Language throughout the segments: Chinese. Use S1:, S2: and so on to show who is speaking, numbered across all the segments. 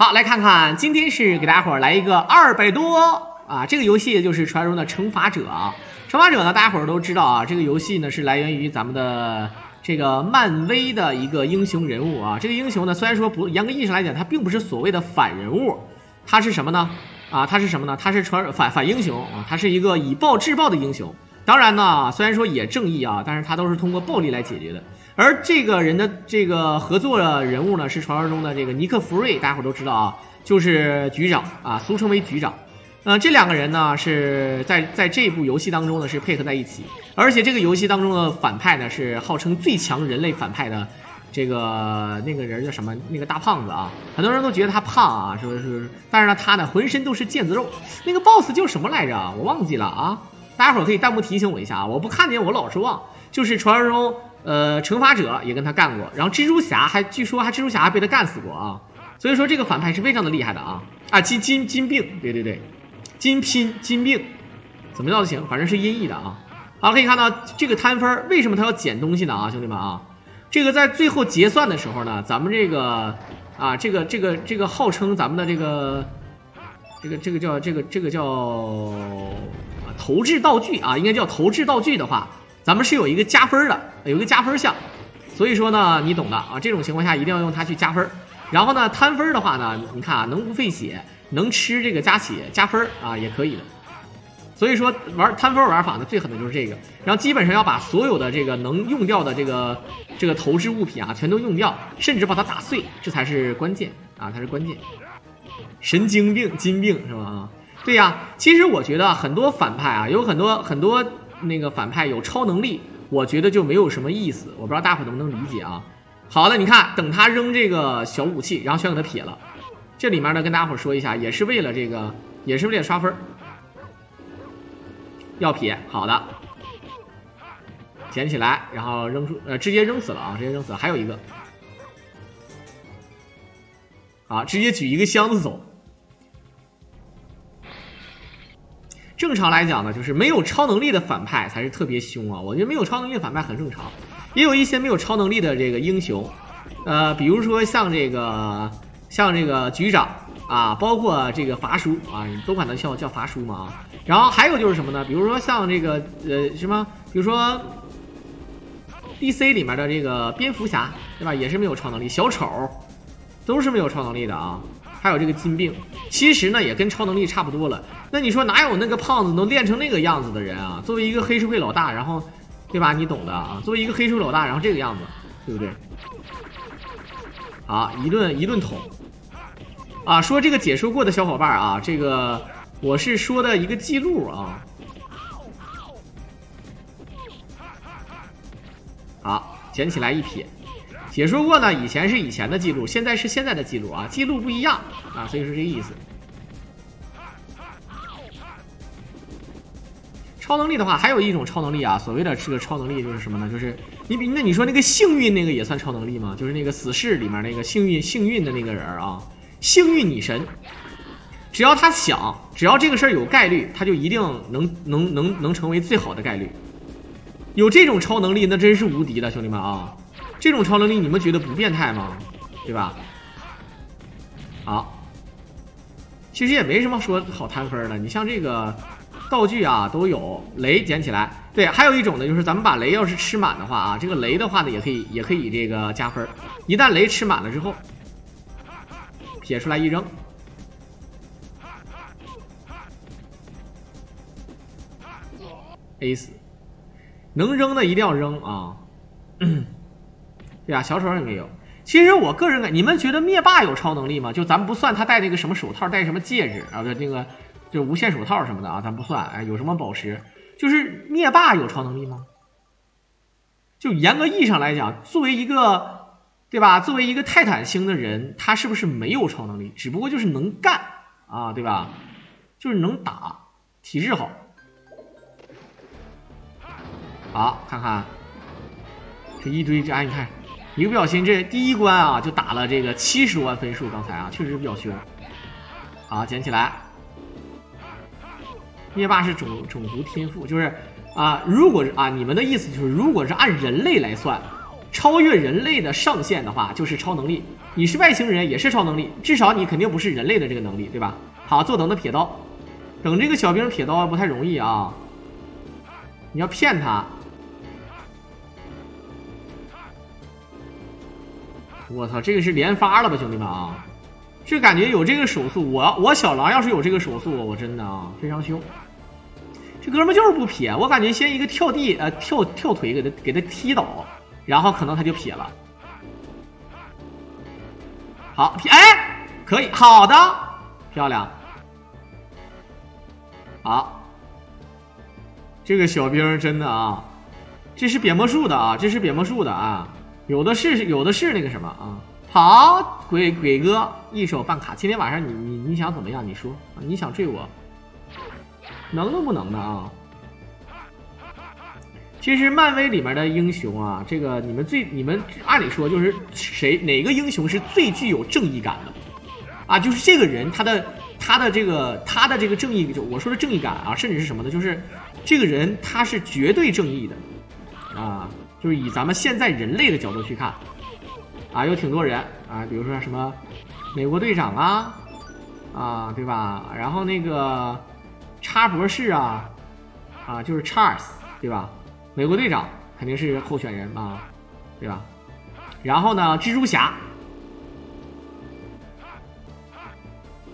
S1: 好，来看看，今天是给大家伙儿来一个200多啊，这个游戏就是传说中的惩罚者啊。惩罚者呢，大家伙儿都知道啊，这个游戏呢是来源于咱们的这个漫威的一个英雄人物啊。这个英雄呢，虽然说不严格意义上来讲，他并不是所谓的反人物，他是什么呢？啊，他是什么呢？他是反英雄啊，他是一个以暴制暴的英雄。当然呢，虽然说也正义啊，但是他都是通过暴力来解决的。而这个人的这个合作的人物呢，是传说中的这个尼克弗瑞，大家伙都知道啊，就是局长啊，俗称为局长。这两个人呢是在这部游戏当中呢是配合在一起，而且这个游戏当中的反派呢是号称最强人类反派的那个人叫什么？那个大胖子啊，很多人都觉得他胖啊，是，但是呢他呢浑身都是腱子肉。那个 boss 叫什么来着？我忘记了啊，大家伙可以弹幕提醒我一下啊，我不看见我老是忘。就是传说中惩罚者也跟他干过，然后蜘蛛侠据说蜘蛛侠还被他干死过啊，所以说这个反派是非常的厉害的啊金病，对，金病，怎么叫都行，反正是音译的啊。好，可以看到这个摊分为什么他要捡东西呢啊，兄弟们啊，这个在最后结算的时候呢，咱们这个啊这个号称咱们的这个叫投掷道具啊，应该叫投掷道具的话，咱们是有一个加分的，有一个加分项，所以说呢，你懂的啊。这种情况下一定要用它去加分。然后呢，摊分的话呢，你看啊，能不费血，能吃这个加血加分啊，也可以的。所以说玩摊分玩法呢，最狠的就是这个。然后基本上要把所有的这个能用掉的这个投掷物品啊，全都用掉，甚至把它打碎，这才是关键啊，才是关键。神经病金病是吧？啊，对呀。其实我觉得很多反派啊，有很多那个反派有超能力，我觉得就没有什么意思。我不知道大伙能不能理解啊？好了，你看，等他扔这个小武器，然后全给他撇了。这里面呢，跟大家伙说一下，也是为了这个，也是为了刷分。要撇，好的，捡起来，然后扔出，直接扔死了啊，直接扔死了。还有一个，好，直接举一个箱子走。正常来讲呢，就是没有超能力的反派才是特别凶啊。我觉得没有超能力的反派很正常，也有一些没有超能力的这个英雄，比如说像这个局长啊，包括这个伐叔啊，你都管他叫伐叔嘛啊。然后还有就是什么呢？比如说像这个什么，比如说 DC 里面的这个蝙蝠侠，对吧？也是没有超能力，小丑都是没有超能力的啊。还有这个金病，其实呢也跟超能力差不多了。那你说哪有那个胖子能练成那个样子的人啊？作为一个黑社会老大，然后，对吧？你懂的啊。作为一个黑社会老大，然后这个样子，对不对？好，一顿捅。啊，说这个解说过的小伙伴啊，这个我是说的一个记录啊。好，捡起来一撇。解说过呢，以前是以前的记录，现在是现在的记录啊，记录不一样啊，所以说这个意思。超能力的话，还有一种超能力啊，所谓的这个超能力就是什么呢？就是你说那个幸运那个也算超能力吗？就是那个死侍里面那个幸运的那个人啊，幸运女神，只要他想，只要这个事儿有概率，他就一定能成为最好的概率。有这种超能力，那真是无敌的，兄弟们啊！这种超能力你们觉得不变态吗？对吧？好，其实也没什么说好摊分的。你像这个道具啊都有，雷捡起来。对，还有一种呢，就是咱们把雷要是吃满的话啊，这个雷的话呢也可以这个加分。一旦雷吃满了之后，撇出来一扔。A 死，能扔的一定要扔啊！对啊，小丑也没有。其实我个人感，你们觉得灭霸有超能力吗？就咱们不算他戴那个什么手套，戴什么戒指啊，那个就无限手套什么的啊，咱不算。哎，有什么宝石？就是灭霸有超能力吗？就严格意义上来讲，作为一个对吧？作为一个泰坦星的人，他是不是没有超能力？只不过就是能干啊，对吧？就是能打，体质好。好，看看这一堆，你看一个不小心，这第一关啊就打了这个70多万分数，刚才啊确实比较凶。好，捡起来。灭霸是种族天赋，就是啊，如果啊你们的意思就是，如果是按人类来算，超越人类的上限的话，就是超能力你是外星人也是超能力，至少你肯定不是人类的这个能力，对吧？好，坐等的撇刀，等这个小兵撇刀不太容易啊，你要骗他。我操，这个是连发了吧，兄弟们啊！这感觉有这个手速，我小狼要是有这个手速，我真的啊非常凶。这哥们就是不撇，我感觉先一个跳地跳腿给他踢倒，然后可能他就撇了。好撇，哎，可以，好的，漂亮。好，这个小兵真的啊，这是扁魔术的啊，这是扁魔术的啊，有的是那个什么啊。好，鬼哥一手办卡，今天晚上你想怎么样？你说，你想追我，能不能的啊？其实漫威里面的英雄啊，这个你们按理说就是哪个英雄是最具有正义感的啊？就是这个人他的这个正义，就我说的正义感啊，甚至是什么呢？就是这个人他是绝对正义的啊，就是以咱们现在人类的角度去看。啊，有挺多人啊，比如说什么美国队长啊，对吧？然后那个叉博士啊，就是 Charles， 对吧？美国队长肯定是候选人啊，对吧？然后呢，蜘蛛侠、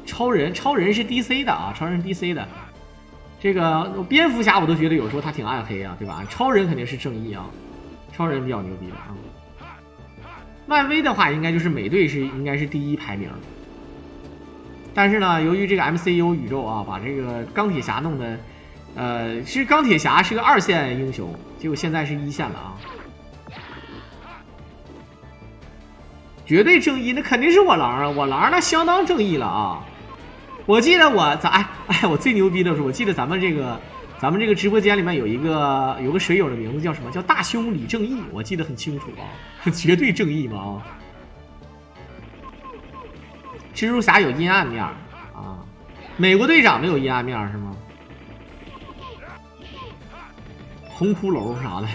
S1: 超人是 DC 的啊，超人是 DC 的。这个蝙蝠侠我都觉得有时候他挺暗黑啊，对吧？超人肯定是正义啊，超人比较牛逼的啊。漫威的话，应该就是美队应该是第一排名，但是呢，由于这个 MCU 宇宙啊，把这个钢铁侠弄得，其实钢铁侠是个2线英雄，结果现在是1线了啊。绝对正义，那肯定是我狼啊，我狼那相当正义了啊。我记得我最牛逼的是，我记得咱们这个直播间里面有个水友的名字叫什么？叫大兄李正义，我记得很清楚啊，绝对正义嘛啊！蜘蛛侠有阴暗面啊，美国队长没有阴暗面是吗？红骷髅啥的，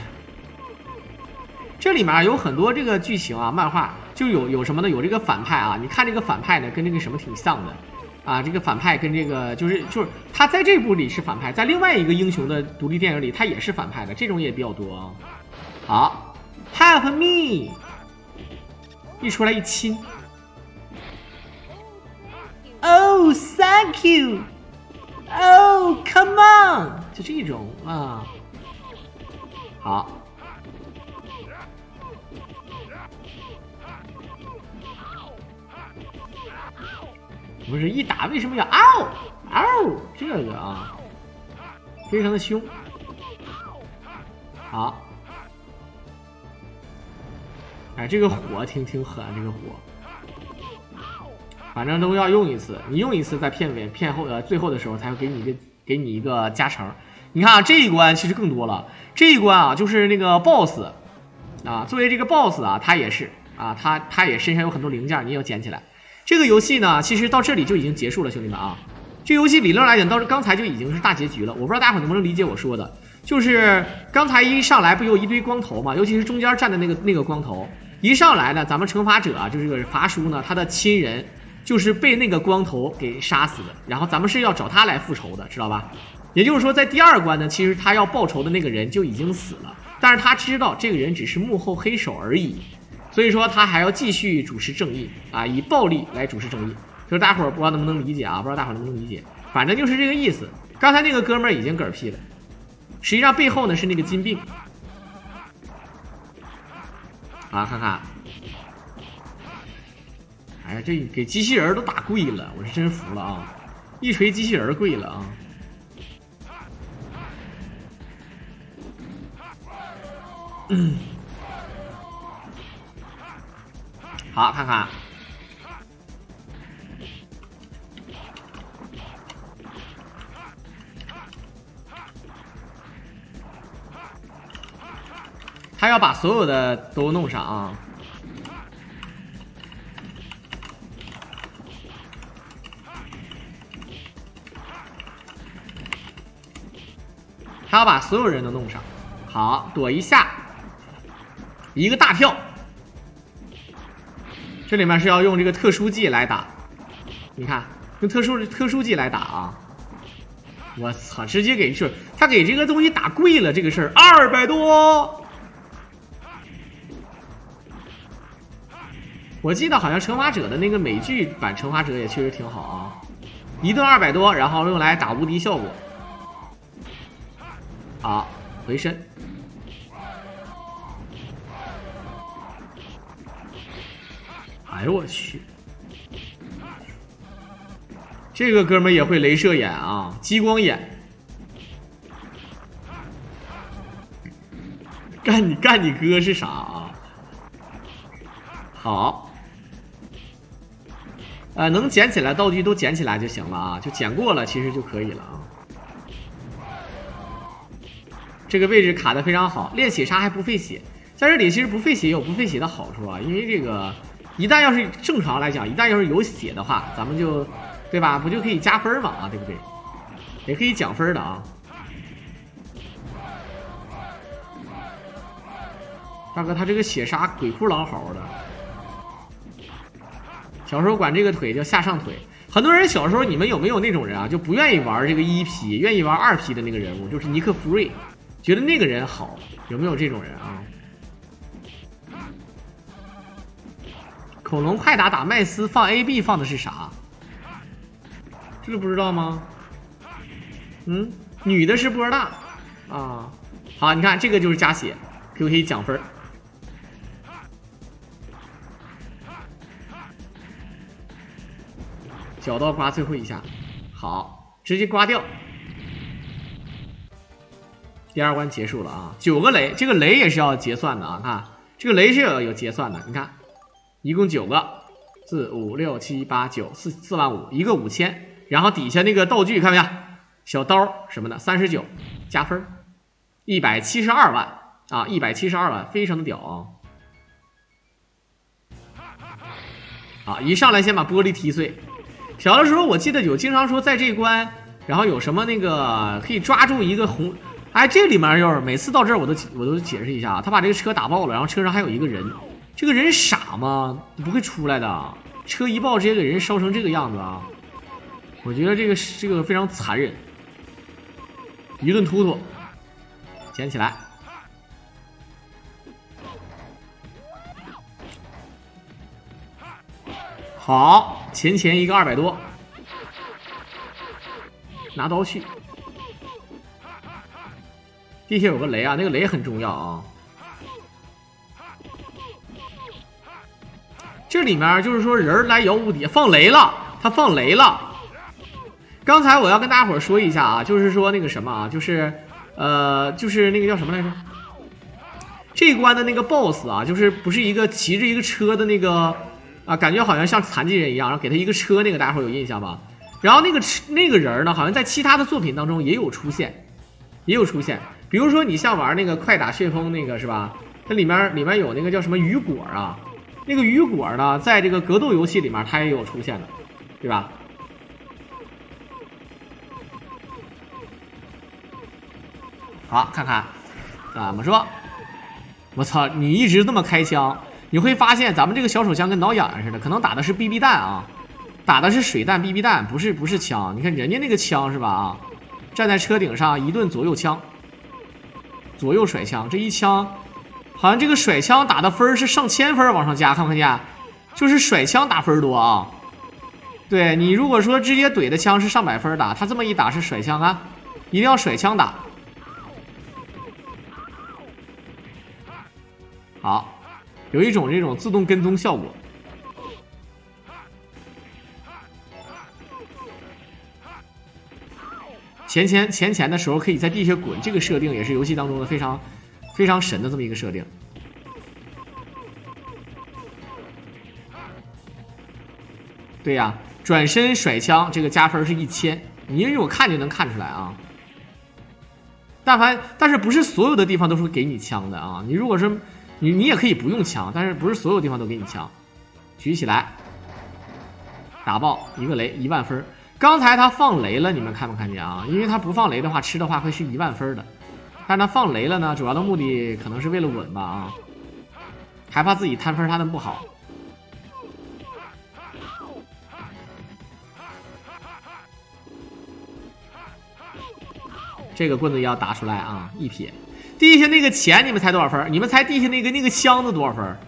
S1: 这里面有很多这个剧情啊，漫画就有什么呢？有这个反派啊，你看这个反派呢，跟这个什么挺像的。啊，这个反派跟这个就是他在这部里是反派，在另外一个英雄的独立电影里他也是反派的，这种也比较多啊。好 ，Help me， 一出来一亲 ，Oh thank you，Oh come on， 就这种啊。好。不是一打为什么要嗷嗷？这个啊，非常的凶。好，哎，这个火挺狠，这个火，反正都要用一次，你用一次在片后最后的时候才会给你一个加成。你看啊，这一关其实更多了，这一关啊就是那个 BOSS 啊，作为这个 BOSS 啊，他也是啊，他也身上有很多零件，你也要捡起来。这个游戏呢，其实到这里就已经结束了，兄弟们啊！这游戏理论来讲，到刚才就已经是大结局了。我不知道大伙能不能理解我说的，就是刚才一上来不有一堆光头嘛，尤其是中间站的那个光头，一上来呢，咱们惩罚者啊，就是这个伐叔呢，他的亲人就是被那个光头给杀死的，然后咱们是要找他来复仇的，知道吧？也就是说，在第2关呢，其实他要报仇的那个人就已经死了，但是他知道这个人只是幕后黑手而已。所以说他还要继续主持正义啊，以暴力来主持正义。就是大伙儿不知道能不能理解啊？不知道大伙儿能不能理解？反正就是这个意思。刚才那个哥们儿已经嗝屁了，实际上背后呢是那个金并。啊，看看，哎呀，这给机器人都打跪了，我是真服了啊！一锤机器人跪了啊！好，看看，他要把所有的都弄上啊！他要把所有人都弄上。好，躲一下，一个大跳。这里面是要用这个特殊技来打，你看，用特殊技来打啊！我操，直接给他给这个东西打贵了，这个事儿200多。我记得好像惩罚者的那个美剧版惩罚者也确实挺好啊，一顿200多，然后用来打无敌效果。好，回身。哎呦我去！这个哥们也会镭射眼啊，激光眼。干你哥是啥啊？好。能捡起来道具都捡起来就行了啊，就捡过了其实就可以了啊。这个位置卡得非常好，练血杀还不费血，在这里其实不费血有不费血的好处啊，因为这个一旦要是正常来讲，一旦要是有血的话，咱们就对吧，不就可以加分嘛啊，对不对？也可以奖分的啊。大哥，他这个血杀鬼哭狼嚎的。小时候管这个腿叫下上腿，很多人小时候你们有没有那种人啊，就不愿意玩这个1P，愿意玩2P的那个人物，就是尼克弗瑞，觉得那个人好，有没有这种人啊？恐龙快打麦斯放 AB 放的是啥？这个不知道吗？女的是波大啊。好，你看这个就是加血，就可以奖分。小刀刮最后一下，好，直接刮掉。第2关结束了啊，9个雷，这个雷也是要结算的啊，看这个雷是有结算的，你看，一共9个，4、5、6、7、8、9， 4万5，一个5000，然后底下那个道具看没看？小刀什么的39加分，172万啊，172万，非常的屌啊！一上来先把玻璃踢碎。小的时候我记得有经常说在这一关，然后有什么那个可以抓住一个红，哎，这里面要是每次到这儿我都解释一下，他把这个车打爆了，然后车上还有一个人，这个人傻吗？不会出来的，车一爆直接给人烧成这个样子啊！我觉得这个非常残忍，一顿突突，捡起来。好，前一个200多，拿刀去。地下有个雷啊，那个雷很重要啊。这里面就是说人来摇无敌，放雷了，他放雷了。刚才我要跟大家伙说一下啊，就是说那个什么啊，就是那个叫什么来着？这一关的那个 BOSS 啊，就是不是一个骑着一个车的那个。啊，感觉好像像残疾人一样，然后给他一个车，那个大家伙有印象吧？然后那个人呢，好像在其他的作品当中也有出现，比如说你像玩那个快打旋风那个是吧？它里面有那个叫什么雨果啊，那个雨果呢，在这个格斗游戏里面它也有出现的，对吧？好，看看怎么说？我操，你一直这么开枪。你会发现咱们这个小手枪跟挠痒似的，可能打的是 BB 弹啊，打的是水弹 BB 弹，不是枪。你看人家那个枪是吧啊，站在车顶上一顿左右枪，左右甩枪，这一枪好像这个甩枪打的分是上千分往上加，看不看见？就是甩枪打分多啊。对，你如果说直接怼的枪是上百分打，他这么一打是甩枪啊，一定要甩枪打。好。有一种这种自动跟踪效果，前的时候可以在地下滚，这个设定也是游戏当中的非常神的这么一个设定。对呀，转身甩枪这个加分是1000，你因为我看就能看出来啊。但是不是所有的地方都是给你枪的啊？你如果是你也可以不用枪，但是不是所有地方都给你枪。举起来，打爆一个雷，1万分。刚才他放雷了，你们看没看见啊？因为他不放雷的话，吃的话会是1万分的。但是他放雷了呢，主要的目的可能是为了稳吧啊，还怕自己摊分摊的不好。这个棍子也要打出来啊！一撇，地下那个钱你们猜多少分？你们猜地下那个箱子多少分？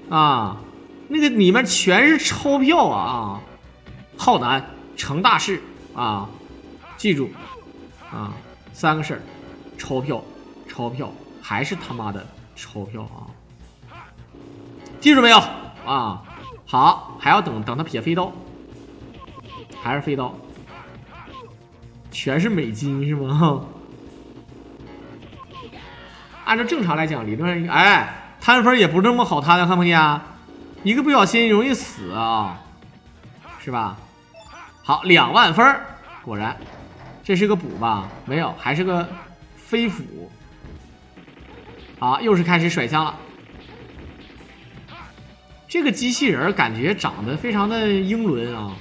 S1: 啊，那个里面全是钞票啊！浩南成大事啊！记住啊，3个事儿：钞票，钞票，还是他妈的钞票啊！记住没有啊？好，还要等他撇飞刀，还是飞刀，全是美金是吗？按照正常来讲，理论上，哎，摊分也不是那么好摊的，看不见？一个不小心容易死啊，是吧？好，2万分，果然，这是个补吧？没有，还是个飞斧。好，又是开始甩枪了。这个机器人感觉长得非常的英伦啊，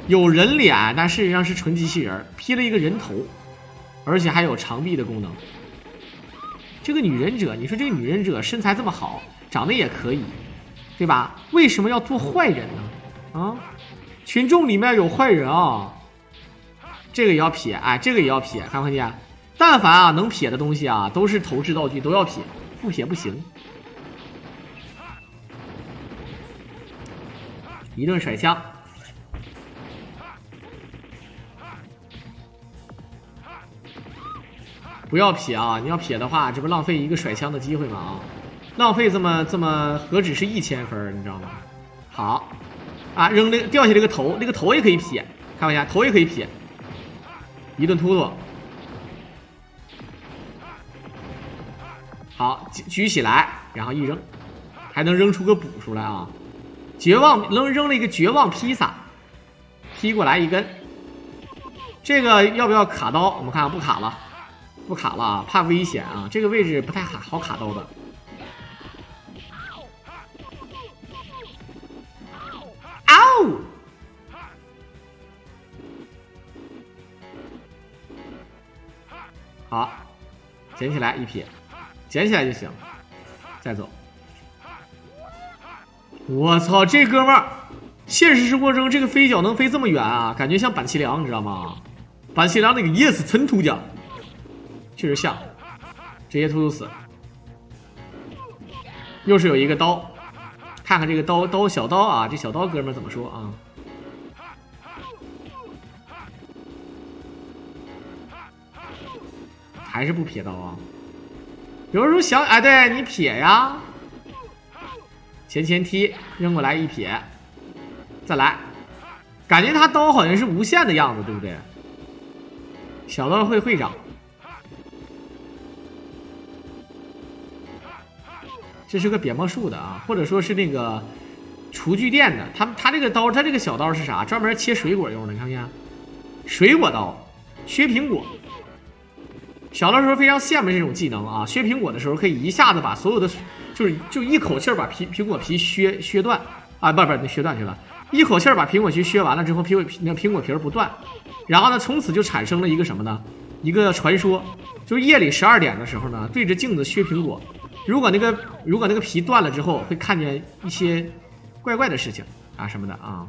S1: 有人脸，但事实上是纯机器人，披了一个人头，而且还有长臂的功能。这个女忍者，你说这个女忍者身材这么好，长得也可以，对吧？为什么要做坏人呢？啊，群众里面有坏人啊，这个也要撇，哎，这个也要撇，看不见？但凡啊能撇的东西啊，都是投掷道具，都要撇，不撇不行。一顿甩枪，不要撇啊！你要撇的话，这不浪费一个甩枪的机会吗？啊，浪费这么何止是1000分，你知道吗？好，啊，扔这个掉下这个头，这个头也可以撇，看一下，头也可以撇，一顿突突。好，举起来，然后一扔，还能扔出个补出来啊！绝望扔了一个绝望披萨，劈过来一根。这个要不要卡刀？我们看看，不卡了，不卡了啊，怕危险啊！这个位置不太好卡刀的。嗷！好，捡起来一撇，捡起来就行，再走。我操，这哥们儿，现实生活中这个飞脚能飞这么远啊？感觉像板崎良，你知道吗？板崎良那个 yes 存图奖，确实像，直接突突死。又是有一个刀，看看这个小刀啊，这小刀哥们儿怎么说啊？还是不撇刀啊？有人说想，哎，对你撇呀。前踢扔过来一撇，再来，感觉他刀好像是无限的样子，对不对？小刀会长，这是个扁墨树的啊，或者说是那个厨具店的。他这个刀，他这个小刀是啥？专门切水果用的，你看见？水果刀，削苹果。小的时候非常羡慕这种技能啊！削苹果的时候可以一下子把所有的，就一口气把苹果皮削断啊！不，削断去了，一口气把苹果皮削完了之后，苹果皮不断，然后呢，从此就产生了一个什么呢？一个传说，就是夜里12点的时候呢，对着镜子削苹果，如果那个皮断了之后，会看见一些怪怪的事情啊什么的啊。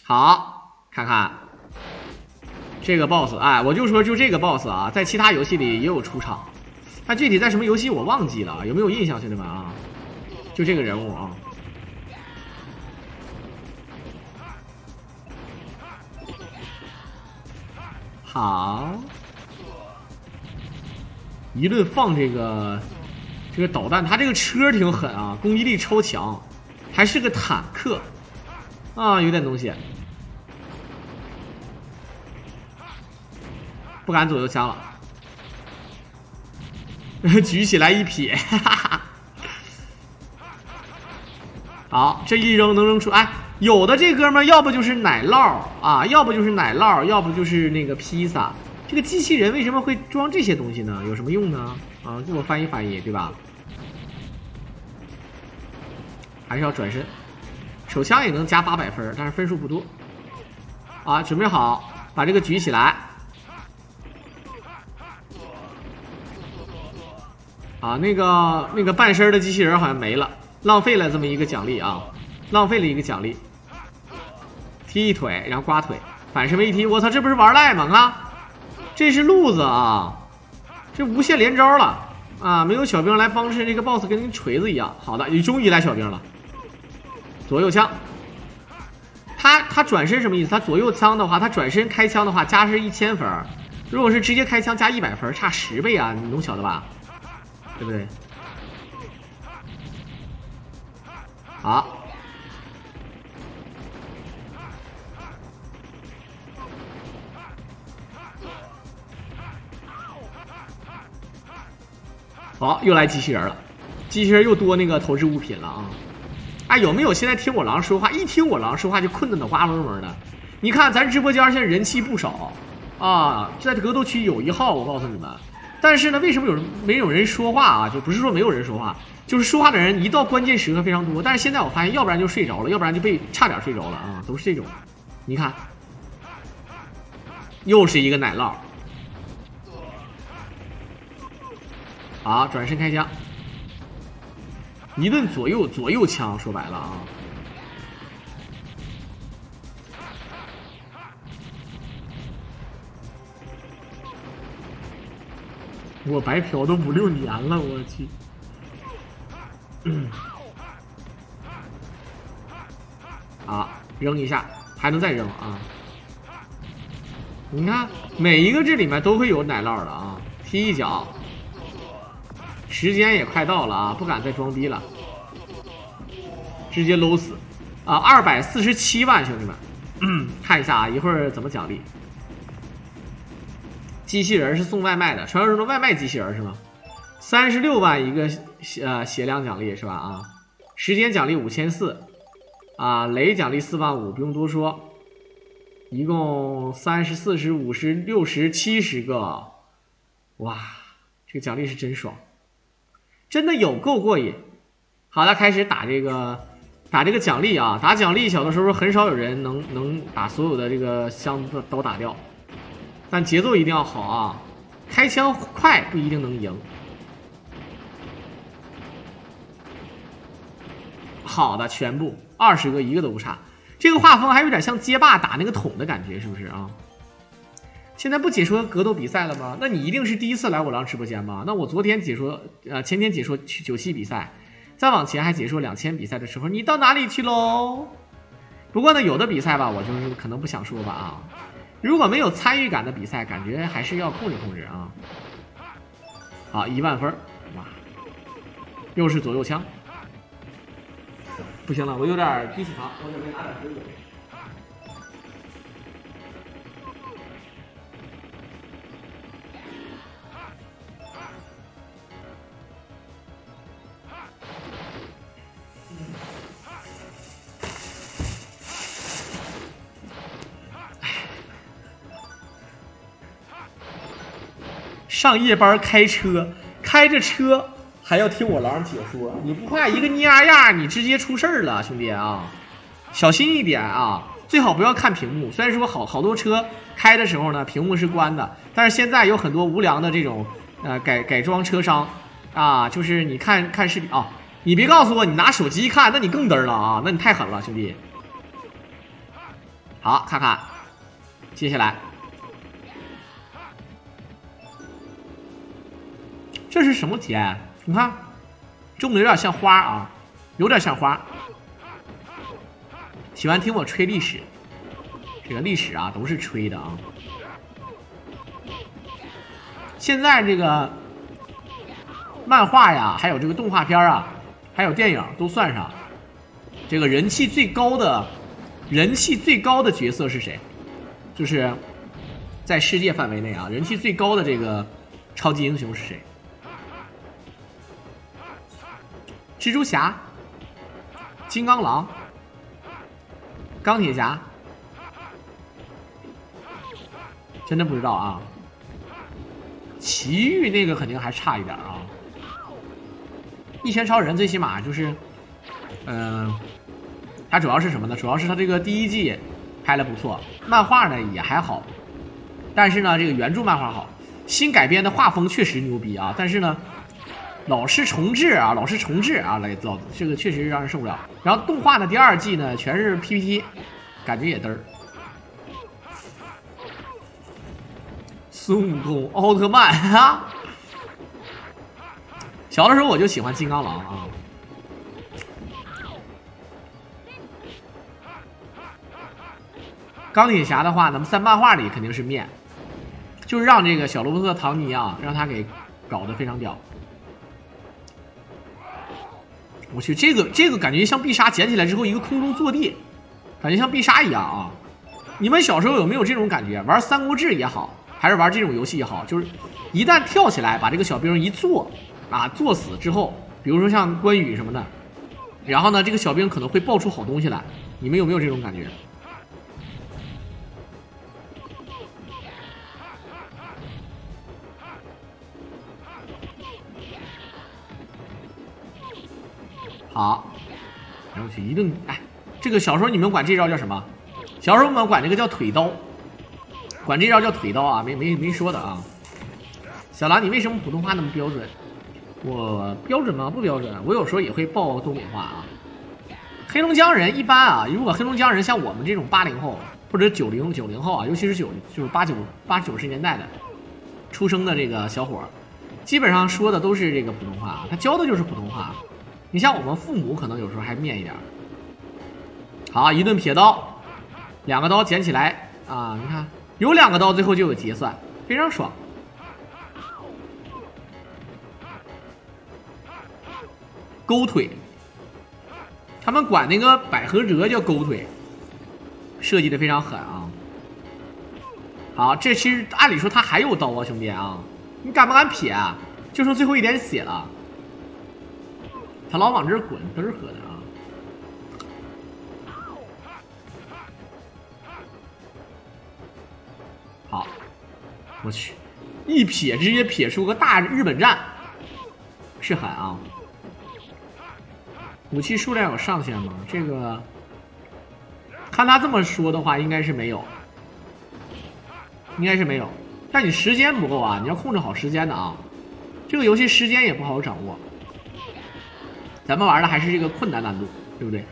S1: 好，看看。这个 boss， 哎，我就说就这个 boss 啊，在其他游戏里也有出场，但具体在什么游戏我忘记了，有没有印象，兄弟们啊？就这个人物啊，好，一顿放这个导弹，他这个车挺狠啊，攻击力超强，还是个坦克啊，有点东西。不敢左右枪了，举起来一撇，哈哈。好，这一扔能扔出，哎，有的这哥们儿要不就是奶酪啊，要不就是奶酪，要不就是那个披萨。这个机器人为什么会装这些东西呢？有什么用呢？啊，给我翻译翻译，对吧？还是要转身，手枪也能加800分，但是分数不多。啊，准备好，把这个举起来。啊，那个半身的机器人好像没了，浪费了这么一个奖励啊，浪费了一个奖励。踢一腿，然后刮腿，反身位踢，我操，这不是玩赖吗？看，这是路子啊，这无限连招了啊！没有小兵来帮衬，这个 boss 跟锤子一样。好的，你终于来小兵了，左右枪。他转身什么意思？他左右枪的话，他转身开枪的话，加是1000分。如果是直接开枪加100分，差10倍啊！你能晓得吧？对不对？好，好，又来机器人了，机器人又多那个投掷物品了啊！哎，有没有现在听我狼说话，一听我狼说话就困得脑瓜嗡嗡的？你看咱直播间现在人气不少啊，在格斗区有1号，我告诉你们。但是呢，为什么没有人说话啊？就不是说没有人说话，就是说话的人一到关键时刻非常多。但是现在我发现，要不然就睡着了，要不然就被差点睡着了啊，都是这种。你看，又是一个奶酪。好，转身开枪，一顿左右枪，说白了啊。我白嫖都5、6年了，我去。啊，扔一下，还能再扔啊！你看，每一个这里面都会有奶酪的啊！踢一脚，时间也快到了啊，不敢再装逼了，直接搂死啊！247万，兄弟们，看一下啊，一会儿怎么奖励？机器人是送外卖的，传说中的外卖机器人是吗？36万一个血量奖励是吧？啊，时间奖励5400，啊，雷奖励45000，不用多说，一共30、40、50、60、70个，哇，这个奖励是真爽，真的有够过瘾。好的，开始打这个奖励啊，打奖励小的时候很少有人能把所有的这个箱子都打掉。但节奏一定要好啊，开枪快不一定能赢。好的，全部20个一个都不差，这个画风还有点像街霸打那个桶的感觉，是不是啊？现在不解说格斗比赛了吗？那你一定是第一次来我狼直播间吗？那我昨天解说前天解说97比赛，再往前还解说2000比赛的时候，你到哪里去喽？不过呢，有的比赛吧，我就是可能不想说吧啊。如果没有参与感的比赛，感觉还是要控制控制啊。好，1万分，哇，又是左右枪，不行了，我有点低血糖，我准备拿点水果。上夜班开车，开着车还要听我狼解说，你不怕一个蔫呀你直接出事儿了，兄弟啊，小心一点啊，最好不要看屏幕。虽然说好多车开的时候呢，屏幕是关的，但是现在有很多无良的这种改装车商啊，就是你看视频啊，你别告诉我你拿手机看，那你更嘚儿了啊，那你太狠了，兄弟。好，看看接下来。这是什么田？你看，种的有点像花啊，有点像花。喜欢听我吹历史，这个历史啊都是吹的啊。现在这个漫画呀，还有这个动画片啊，还有电影都算上，这个人气最高的角色是谁？就是在世界范围内啊，人气最高的这个超级英雄是谁？蜘蛛侠、金刚狼、钢铁侠，真的不知道啊。奇遇那个肯定还差一点啊。一拳超人最起码就是，它主要是什么呢？主要是它这个第一季拍的不错，漫画呢也还好，但是呢这个原著漫画好，新改编的画风确实牛逼啊，但是呢。老是重置啊，来造这个确实让人受不了。然后动画的第2季呢，全是 PPT， 感觉也嘚儿。孙悟空、奥特曼啊。小的时候我就喜欢金刚狼啊。钢铁侠的话，那么在漫画里肯定是面，就是让这个小罗伯特·唐尼啊，让他给搞得非常屌。我去，这个感觉像必杀捡起来之后一个空中坐地，感觉像必杀一样啊！你们小时候有没有这种感觉？玩《三国志》也好，还是玩这种游戏也好，就是一旦跳起来把这个小兵一坐啊，坐死之后，比如说像关羽什么的，然后呢，这个小兵可能会爆出好东西来。你们有没有这种感觉？好，然后去一顿，哎，这个小时候你们管这招叫什么？小时候我们管这个叫腿刀，管这招叫腿刀啊，没说的啊。小狼，你为什么普通话那么标准？我标准吗？不标准，我有时候也会爆东北话啊。黑龙江人一般啊，如果黑龙江人像我们这种80后或者90后啊，尤其是就是80、90年代的出生的这个小伙，基本上说的都是这个普通话，他教的就是普通话。你像我们父母可能有时候还面一点。好，一顿撇刀，2个刀捡起来啊！你看有2个刀，最后就有结算，非常爽。勾腿，他们管那个百合折叫勾腿，设计的非常狠啊！好，这其实按理说他还有刀啊，兄弟啊，你敢不敢撇啊？就剩最后一点血了。他老往这儿滚，嘚儿喝的啊！好，我去，一撇直接撇出个大日本战，是狠啊！武器数量有上限吗？这个，看他这么说的话，应该是没有，应该是没有。但你时间不够啊，你要控制好时间的啊！这个游戏时间也不好掌握。咱们玩的还是这个困难难度，对不对？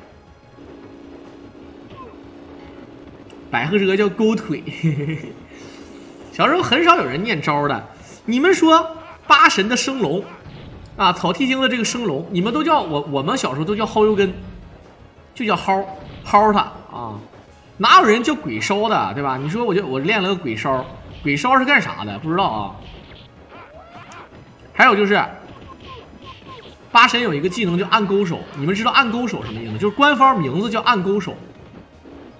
S1: 百合折叫勾腿，小时候很少有人念招的。你们说八神的升龙啊，草剃精的这个升龙，你们都叫我们小时候都叫薅油根，就叫薅它啊，哪有人叫鬼烧的，对吧？你说我练了个鬼烧，鬼烧是干啥的？不知道啊。还有就是。八神有一个技能叫暗勾手，你们知道暗勾手什么意思？就是官方名字叫暗勾手，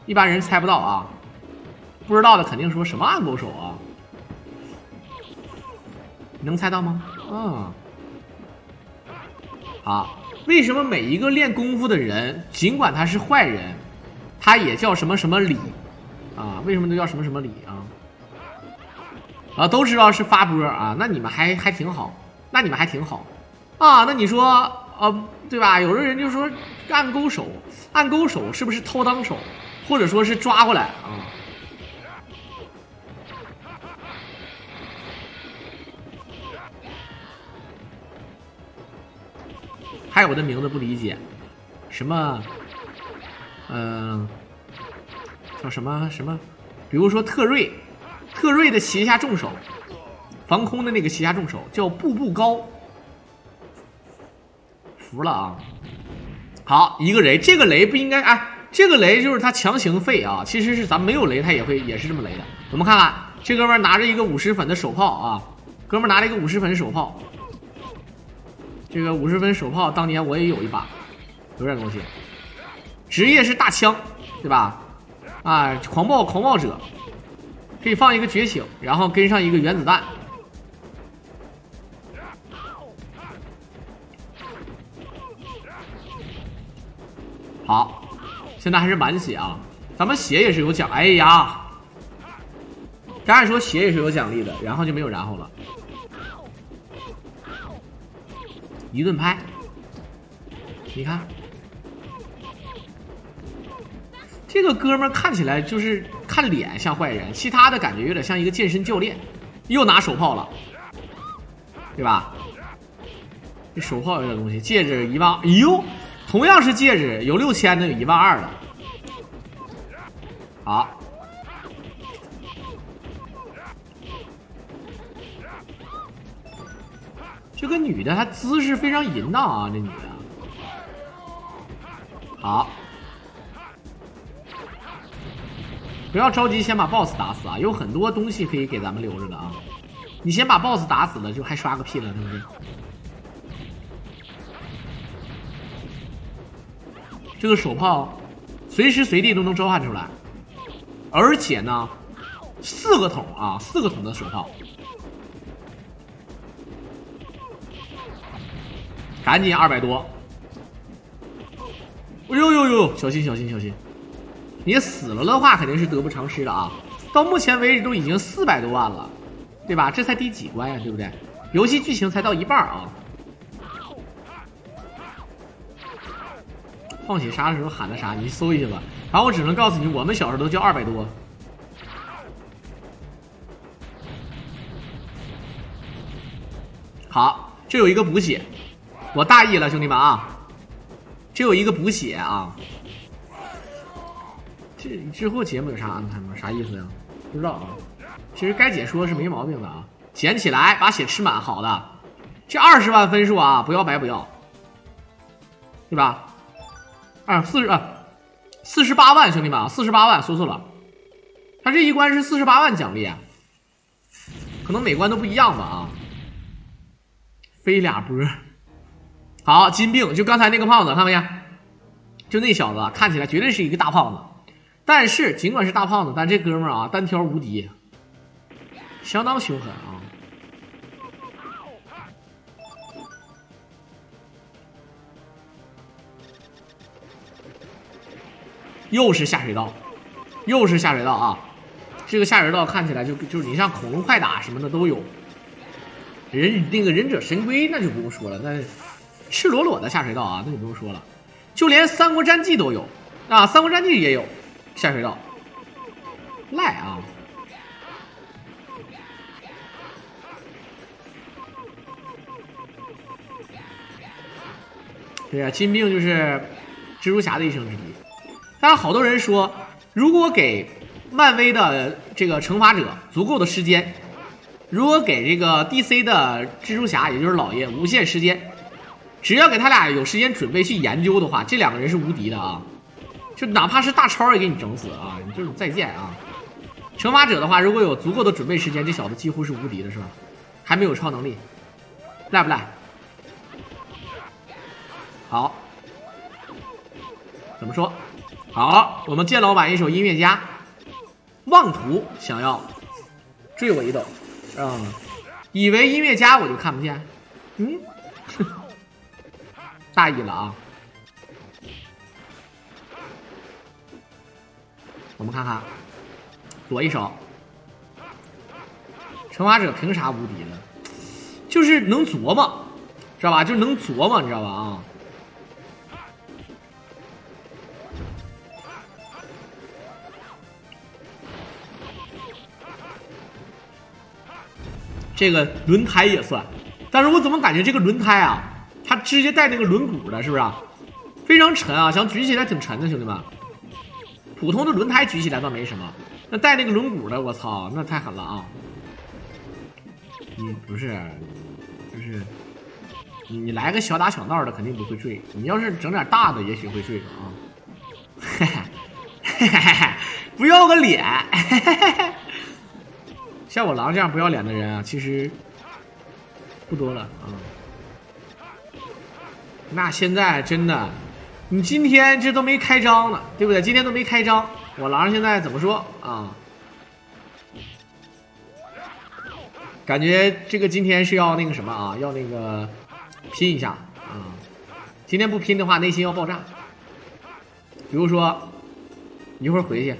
S1: 一般人猜不到啊。不知道的肯定说什么暗勾手啊？能猜到吗？好，为什么每一个练功夫的人，尽管他是坏人，他也叫什么什么李啊？为什么都叫什么什么李啊？啊，都知道是发波啊，那你们还挺好，那你们还挺好。啊，那你说，对吧？有的人就说暗勾手，暗勾手是不是偷当手，或者说是抓过来啊？还有的名字不理解，什么，叫什么，比如说特瑞的斜下重手，防空的那个斜下重手叫步步高。服了啊！好，一个雷，这个雷不应该，哎，这个雷就是他强行废啊。其实是咱们没有雷，他也是这么雷的。我们看看，这哥们拿着一个50粉的手炮啊，哥们拿着一个50粉手炮。这个50粉手炮当年我也有一把，有点东西。职业是大枪，对吧？啊，狂暴者，可以放一个觉醒，然后跟上一个原子弹。好，现在还是满血啊，咱们血也是有奖，哎呀，刚才说血也是有奖励的，然后就没有然后了，一顿拍，你看，这个哥们看起来就是看脸像坏人，其他的感觉有点像一个健身教练，又拿手炮了，对吧？这手炮有点东西，戒指1万，哎呦！同样是戒指，有6000的，有12000的。好，这个女的她姿势非常淫荡啊，这女的。好，不要着急，先把 BOSS 打死啊，有很多东西可以给咱们留着的啊。你先把 BOSS 打死了，就还刷个屁了，是不是？这个手炮随时随地都能召唤出来，而且呢，4个桶啊，4个桶的手炮。赶紧200多！哎呦呦呦，小心小心小心！你死了的话肯定是得不偿失的啊！到目前为止都已经400多万了，对吧？这才第几关呀，对不对？游戏剧情才到一半啊！放血杀的时候喊的啥？你搜一下吧。然后我只能告诉你，我们小时候都叫200多。好，这有一个补血。我大意了，兄弟们啊！这有一个补血啊！这之后节目有啥安排吗？啥意思呀？不知道啊。其实该解说是没毛病的啊。捡起来，把血吃满，好的。这20万分数啊，不要白不要，对吧？48万，兄弟们啊，48万，说错了。他这一关是48万奖励，可能每关都不一样吧啊。飞俩波。好，金并就刚才那个胖子，看没见？就那小子，看起来绝对是一个大胖子。但是尽管是大胖子，但这哥们儿啊，单挑无敌，相当凶狠啊！又是下水道，又是下水道啊！这个下水道看起来就是你像恐龙快打什么的都有。那个忍者神龟那就不用说了，那赤裸裸的下水道啊，那就不用说了。就连三国战记都有啊，三国战记也有下水道，赖啊！对啊，金并就是蜘蛛侠的一生之敌。当然，好多人说，如果给漫威的这个惩罚者足够的时间，如果给这个 DC 的蜘蛛侠，也就是老爷无限时间，只要给他俩有时间准备去研究的话，这2个人是无敌的啊！就哪怕是大超也给你整死啊！你就是再见啊！惩罚者的话，如果有足够的准备时间，这小子几乎是无敌的，是吧？还没有超能力，赖不赖？好，怎么说？好，我们剑老板一首音乐家，妄图想要追我一斗，以为音乐家我就看不见，大意了啊！我们看看，躲一手，惩罚者凭啥无敌呢？就是能琢磨，知道吧？就能琢磨，你知道吧？啊！这个轮胎也算，但是我怎么感觉这个轮胎啊，它直接带那个轮毂的，是不是啊？非常沉啊，想举起来挺沉的，兄弟们。普通的轮胎举起来倒没什么，那带那个轮毂的，我操，那太狠了啊！你不是，就是你来个小打小闹的，肯定不会坠。你要是整点大的，也许会坠啊。不要个脸！像我狼这样不要脸的人啊，其实不多了啊。那现在真的，你今天这都没开张呢，对不对？今天都没开张，我狼现在怎么说啊？感觉这个今天是要那个什么啊，要那个拼一下啊。今天不拼的话，内心要爆炸。比如说一会儿回去，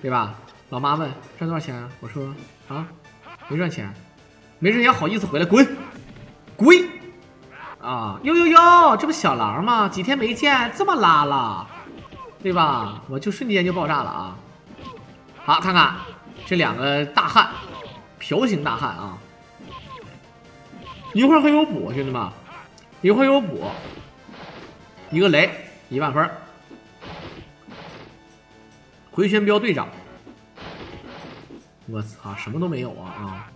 S1: 对吧？老妈问赚多少钱啊？我说啊，没赚钱，没赚钱好意思回来，滚，滚！啊，呦呦呦，这不小狼吗？几天没见，这么拉了，对吧？我就瞬间就爆炸了啊！好，看看这2个大汉，瓢型大汉啊！一会儿还有补，兄弟们，一会儿有补，一个雷1万分，回旋镖队长。我操，什么都没有啊！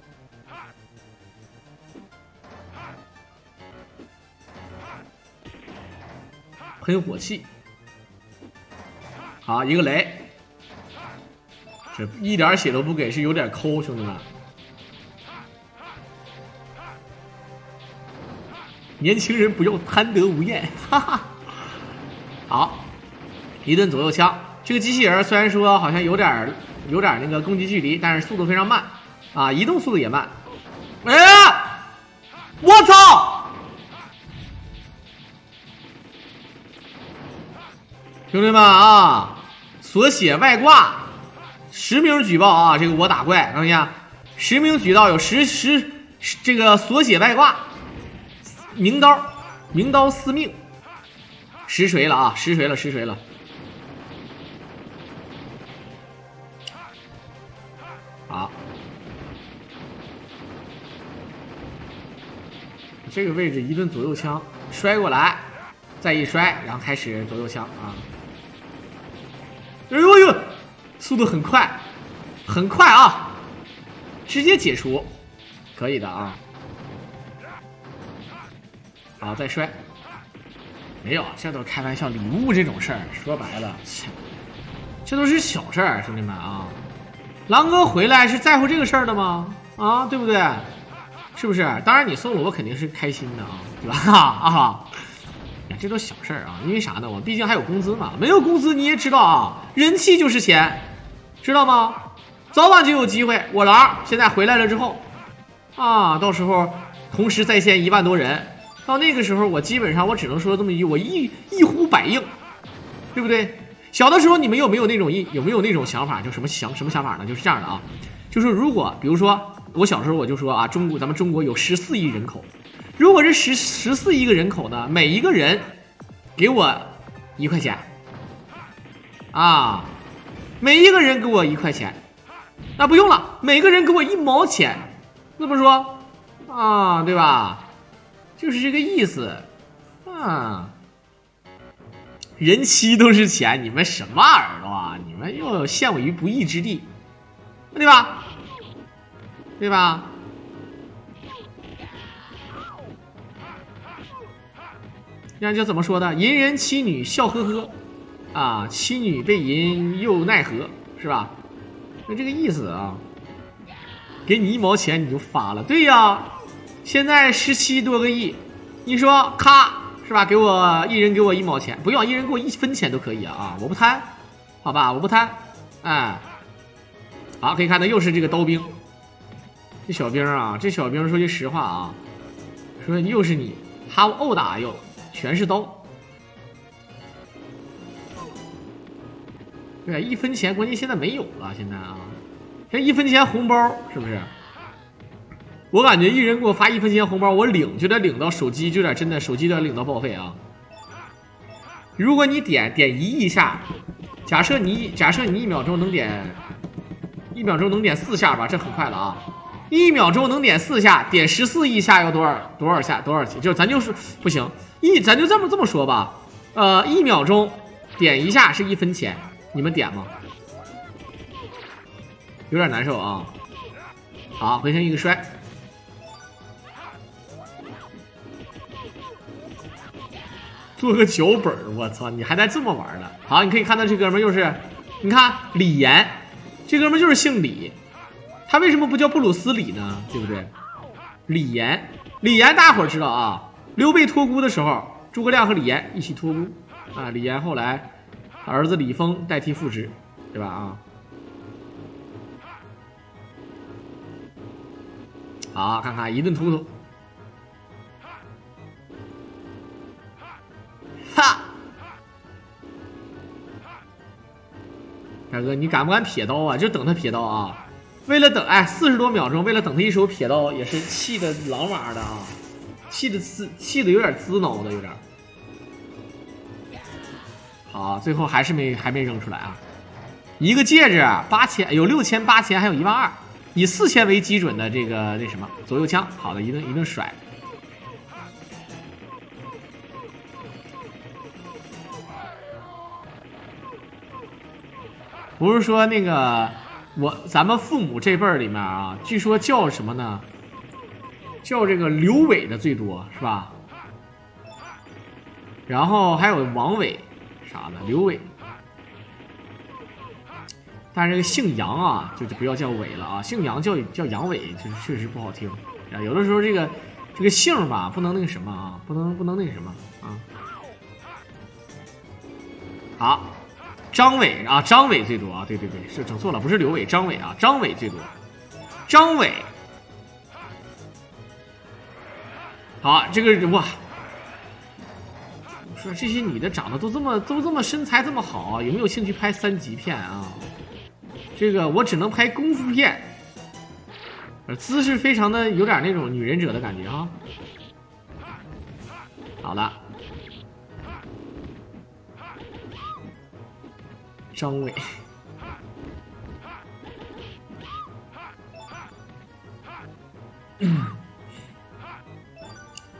S1: 喷火器。好，一个雷，这一点血都不给，是有点抠，兄弟们。年轻人不要贪得无厌，哈哈。好，一顿左右枪。这个机器人虽然说好像有点那个攻击距离，但是速度非常慢啊，移动速度也慢。哎呀，我操！兄弟们啊，锁血外挂，10名举报啊！这个我打怪，看一下，10名举报有10这个锁血外挂，名刀司命，实锤了啊！实锤了！好，这个位置一顿左右枪摔过来，再一摔，然后开始左右枪啊！哎呦呦，速度很快啊！直接解除，可以的啊！好，再摔，没有，这都是开玩笑，礼物这种事儿，说白了，这都是小事儿，兄弟们啊！狼哥回来是在乎这个事儿的吗？啊，对不对？是不是？当然你送了我肯定是开心的啊，对吧？啊，这都小事儿啊，因为啥呢？我毕竟还有工资嘛，没有工资你也知道啊，人气就是钱，知道吗？早晚就有机会。我狼现在回来了之后，啊，到时候同时在线1万多人，到那个时候我基本上我只能说这么一句，我一呼百应，对不对？小的时候你们有没有那种想法？就什么想法呢？就是这样的啊，就是如果比如说我小时候我就说啊，咱们中国有14亿人口，如果这14亿个人口呢，每一个人给我1块钱啊，每一个人给我1块钱，那不用了，每个人给我1毛钱，这么说啊，对吧？就是这个意思啊。人妻都是钱，你们什么耳朵啊？你们又陷我于不义之地，对吧？对吧？那就怎么说的？淫人妻女笑呵呵，啊，妻女被淫又奈何，是吧？就这个意思啊。给你1毛钱你就发了，对呀。现在17多个亿，你说咔。是吧？一人给我1毛钱，不用，一人给我1分钱都可以啊！我不贪，好吧，我不贪。哎，好，可以看到又是这个刀兵，这小兵啊，这小兵说句实话啊，说又是你，哈殴打又全是刀。对，1分钱，关键现在没有了，现在啊，这1分钱红包是不是？我感觉一人给我发1分钱红包，我就得领到手机，就得真的手机就得领到报废啊！如果你点1亿下，假设你1秒钟能点4下吧，这很快了啊！1秒钟能点4下，点14亿下要多少下？就咱就是不行，咱就这么说吧，1秒钟点1下是1分钱，你们点吗？有点难受啊！好，回身一个摔。做个脚本，我操！你还在这么玩呢？好，你可以看到这哥们又是，你看李岩，这哥们就是姓李，他为什么不叫布鲁斯李呢？对不对？李岩大伙儿知道啊，刘备托孤的时候，诸葛亮和李岩一起托孤啊，李岩后来儿子李丰代替父职，对吧？啊，好，看看一顿突突。哈，大哥，你敢不敢撇刀啊？就等他撇刀啊！为了等，40多秒钟，为了等他一手撇刀，也是气的狼哇的啊，气的有点滋挠的，有点。好，最后还没扔出来啊！一个戒指8000，有6000、8000，还有12000，以4000为基准的这个那什么左右枪，好的，一顿甩。不是说那个咱们父母这辈儿里面啊，据说叫什么呢？叫这个刘伟的最多是吧？然后还有王伟啥的，刘伟。但是这个姓杨啊，就不要叫伟了啊，姓杨叫杨伟，就是确实不好听啊。有的时候这个姓吧，不能那个什么啊，不能那个什么啊。好，张伟啊，张伟最多啊，对，是整错了，不是刘伟，张伟啊，张伟最多，张伟。好，这个哇，我说这些女的长得都这么身材这么好，有没有兴趣拍3级片啊？这个我只能拍功夫片，姿势非常的有点那种女忍者的感觉啊。好了，张伟，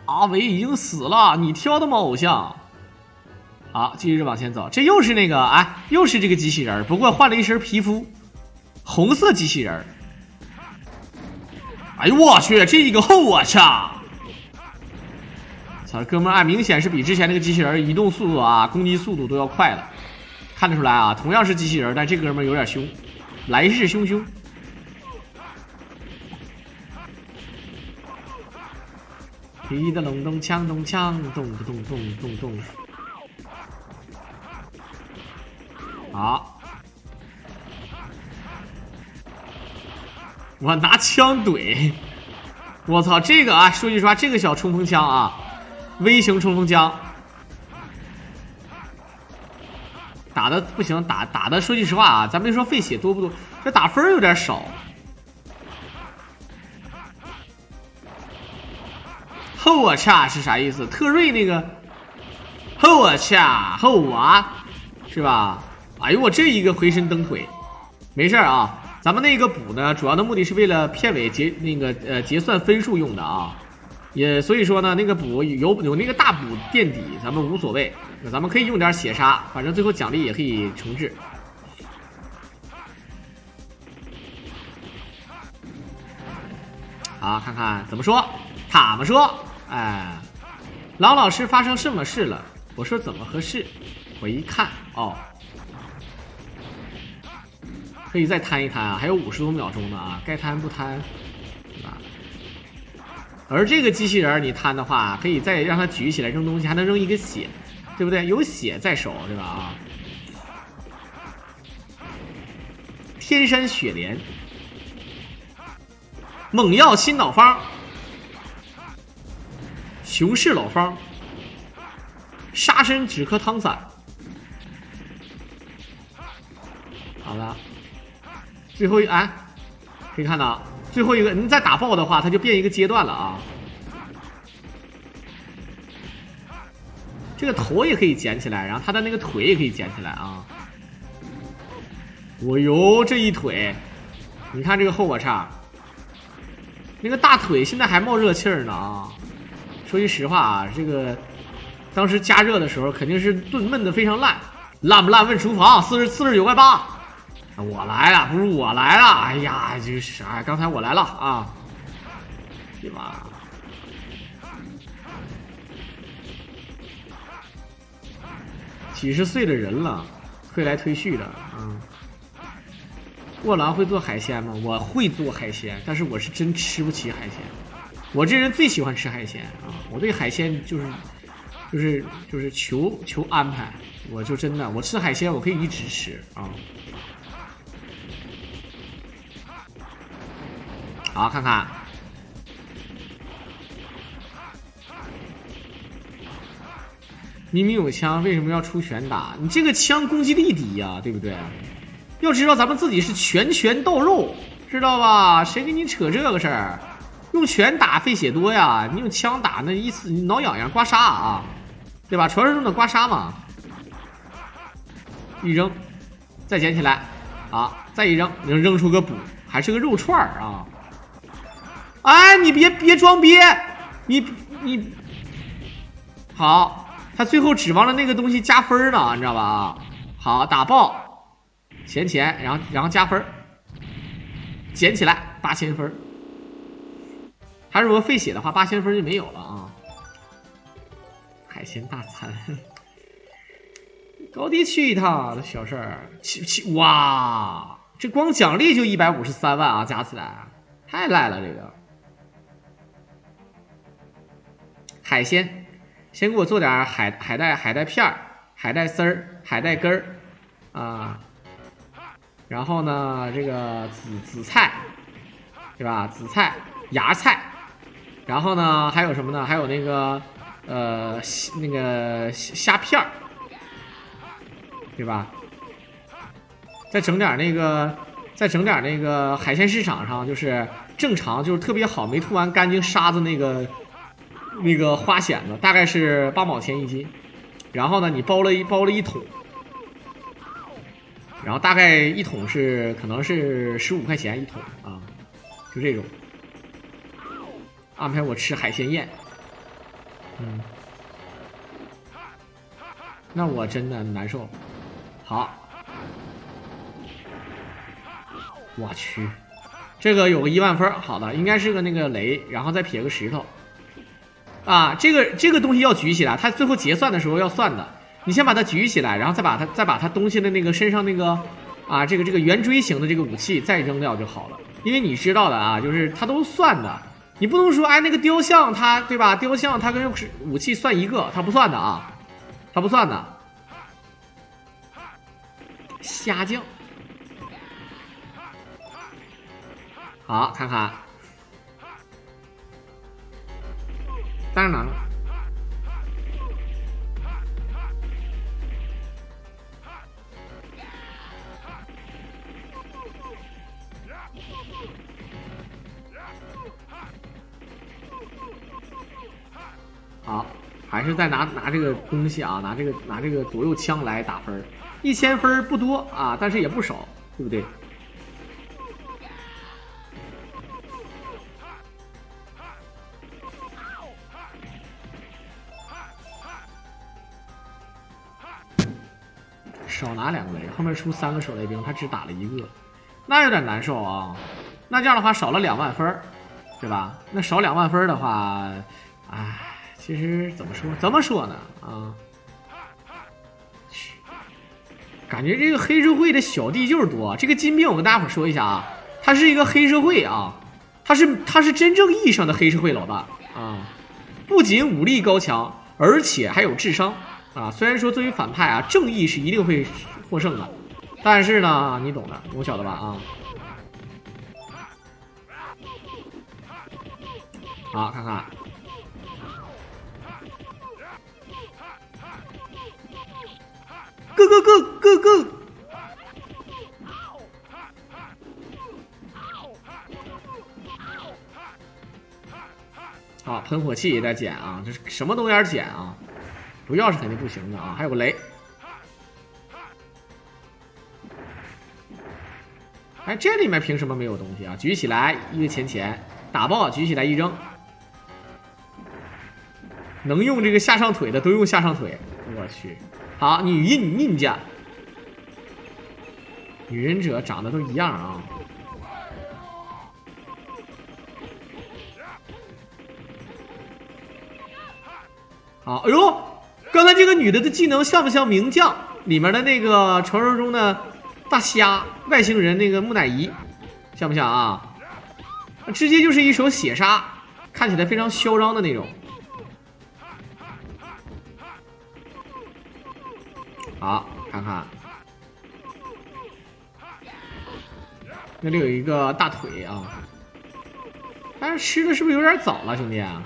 S1: 阿伟已经死了，你挑的吗，偶像？好，继续往前走，这又是那个哎，又是这个机器人，不过换了一身皮肤。红色机器人，哎呦我去，这一个后我去！操，哥们儿，明显是比之前那个机器人移动速度啊、攻击速度都要快了，看得出来啊，同样是机器人，但这哥们儿有点凶，来势汹汹。皮的隆咚锵咚锵，咚咚咚咚咚。好。我拿枪怼，我操！这个啊，说句实话，这个小冲锋枪啊，微型冲锋枪，打的不行，打的说句实话啊，咱别说费血多不多，这打分有点少。后我恰是啥意思？特瑞那个后我恰后我是吧？哎呦我这一个回身蹬腿，没事啊。咱们那个补呢，主要的目的是为了片尾结算分数用的啊，也所以说呢，那个补有那个大补垫底，咱们无所谓，那咱们可以用点血杀，反正最后奖励也可以重置。好，看看怎么说，他们说，哎，郎老师发生什么事了？我说怎么合适？我一看，哦。可以再摊一摊啊，还有50多秒钟呢啊，该摊不摊，对吧？而这个机器人你摊的话，可以再让它举起来扔东西，还能扔一个血，对不对？有血在手，对吧？啊，天山雪莲，猛药新脑方，熊市老方，沙参止咳汤散。好了。最后哎，可以看到最后一个，你再打爆的话，它就变一个阶段了啊。这个头也可以捡起来，然后它的那个腿也可以捡起来啊。我哟，这一腿，你看这个后我叉，那个大腿现在还冒热气儿呢啊。说句实话啊，这个当时加热的时候肯定是焖的非常烂，烂不烂问厨房，49块8。我来了，不是我来了，哎呀，就是哎，刚才我来了啊，对吧？几十岁的人了，推来推去的啊。卧狼会做海鲜吗？我会做海鲜，但是我是真吃不起海鲜。我这人最喜欢吃海鲜啊，我对海鲜就是求安排，我就真的我吃海鲜我可以一直吃啊。好，看看，明明有枪，为什么要出拳打？你这个枪攻击力低呀，对不对？要知道咱们自己是拳到肉，知道吧？谁跟你扯这个事儿？用拳打费血多呀，你用枪打那意思挠痒痒刮痧啊，对吧？传说中的刮痧嘛。一扔，再捡起来，啊，再一扔，能扔出个补，还是个肉串啊！哎，你别装憋，你好，他最后指望着那个东西加分呢，你知道吧？好，打爆，钱，然后加分，捡起来8000分。他如果费血的话，8000分就没有了啊。海海鲜大餐，高低去一趟的小事儿。哇，这光奖励就153万啊，加起来太赖了。这个海鲜，先给我做点海带片儿、海带丝儿、海带根儿啊。然后呢，这个紫菜，对吧？紫菜、芽菜。然后呢，还有什么呢？还有那个那个虾片儿，对吧？再整点那个海鲜市场上就是正常，就是特别好，没吐完干净沙子那个花蚬子，大概是8毛钱1斤。然后呢，你包了一桶，然后大概一桶可能是15块钱一桶啊，就这种。安排我吃海鲜宴，那我真的难受。好，我去，这个有个1万分，好的，应该是个那个雷，然后再撇个石头。啊，这个东西要举起来，它最后结算的时候要算的。你先把它举起来，然后再把它东西的那个身上那个啊这个圆锥形的这个武器再扔掉就好了。因为你知道的啊，就是它都算的。你不能说，哎，那个雕像它，对吧？雕像它跟武器算一个，它不算的啊，它不算的。虾酱，好，看看，当然了，好，还是再拿这个东西啊，拿这个左右枪来打分，1000分不多啊，但是也不少，对不对？少拿2个雷，后面出3个手雷兵，他只打了1个，那有点难受啊。那这样的话少了2万分，对吧？那少2万分的话，唉，其实怎么说呢？啊，感觉这个黑社会的小弟就是多。这个金兵我跟大家伙说一下啊，他是一个黑社会啊，他是真正意义上的黑社会老大啊，不仅武力高强，而且还有智商。啊，虽然说作为反派啊，正义是一定会获胜的，但是呢，你懂的，我晓得吧？啊，好，看看，go，好，喷火器也在捡啊，这是什么东西捡啊？不要是肯定不行的啊！还有个雷，哎，这里面凭什么没有东西啊？举起来一个钱，打爆举起来一扔，能用这个下上腿的都用下上腿，我去！好，女印家，女忍者长得都一样啊。好，哎呦！刚才这个女的技能像不像名将里面的那个传说中的大虾外星人那个木乃伊，像不像啊？直接就是一手血杀，看起来非常嚣张的那种。好，看看，那里有一个大腿啊，但是吃的是不是有点早了，兄弟啊？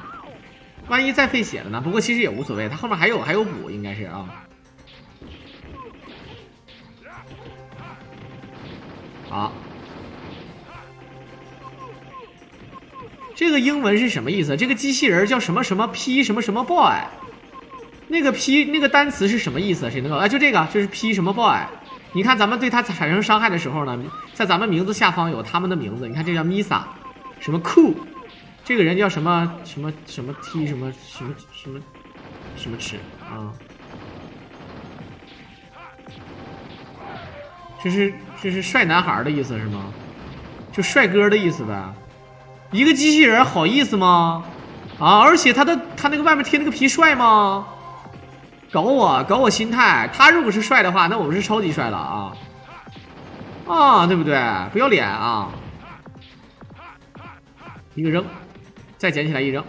S1: 万一再费血了呢？不过其实也无所谓，他后面还有补，应该是啊。好，这个英文是什么意思？这个机器人叫什么什么 P 什么什么 boy， 那个 P 那个单词是什么意思？谁能够？啊，就这个，就是 P 什么 boy。你看咱们对它产生伤害的时候呢，在咱们名字下方有他们的名字。你看这叫 Misa， 什么 cool。这个人叫什么什么什么 T 什么吃啊？这是帅男孩的意思是吗？就帅哥的意思呗。一个机器人好意思吗？啊，而且他那个外面贴那个皮帅吗？搞我心态。他如果是帅的话，那我们是超级帅了啊！啊，对不对？不要脸啊！一个扔，再捡起来一扔，